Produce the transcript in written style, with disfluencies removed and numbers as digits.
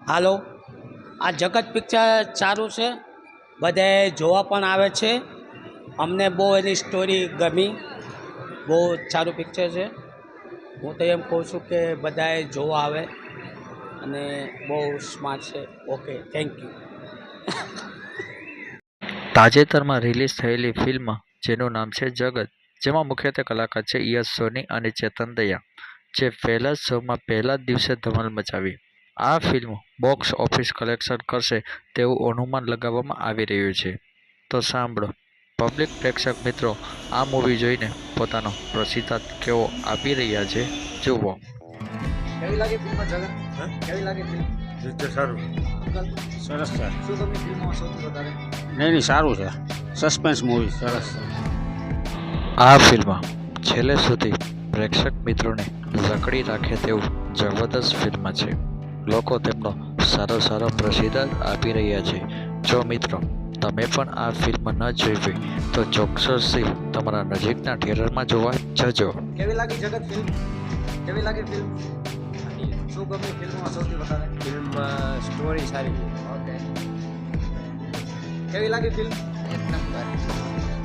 હાલો, આ જગત પિક્ચર સારું છે, બધાએ જોવા પણ આવે છે. અમને બહુ એની સ્ટોરી ગમી, બહુ સારું પિક્ચર છે. હું તો એમ કહું છું કે બધાએ જોવા આવે અને બહુ સ્માર્ટ છે. Okay, thank you. તાજેતરમાં રિલીઝ થયેલી ફિલ્મ જેનું નામ છે જગત, જેમાં મુખ્યત્વે કલાકાર છે યશ સોની અને ચેતન દયા, જે પહેલા જ શોમાં પહેલા જ દિવસે ધમાલ મચાવી. આ ફિલ્મ બોક્સ ઓફિસ કલેક્શન કરશે તેવું અનુમાન લગાવવામાં આવી રહ્યું છે. તો સાંભળો, પબ્લિક પ્રેક્ષક મિત્રો આ મૂવી જોઈને પોતાનો પ્રતિસાદ કેવો આપી રહ્યા છે, જુઓ. કેવી લાગી ફિલ્મ જગત? કેવી લાગી ફિલ્મ? પિક્ચર સારું અંકલ, સરસ છે. શું ગમ્યું ફિલ્મમાં સૌથી વધારે? નહીં સારું છે. સસ્પેન્સ મૂવી સરસ છે. આ ફિલ્મ છેલ્લે સુધી પ્રેક્ષક મિત્રોને જકડી રાખે તેવું જબરદસ્ત ફિલ્મ છે. લોકો તેમનો સારો પ્રતિસાદ આપી રહ્યા છે. જો મિત્રો તમે પણ આ ફિલ્મ ન જોઈ હોય તો ચોક્કસથી તમારા નજીકના થિયેટરમાં જોવા જજો. કેવી લાગી જગત ફિલ્મ? કેવી લાગી ફિલ્મ? શું ગમ્યું ફિલ્મમાં સૌથી વધારે? ફિલ્મમાં સ્ટોરી સારી છે. ઓકે. કેવી લાગી ફિલ્મ? એક નંબર.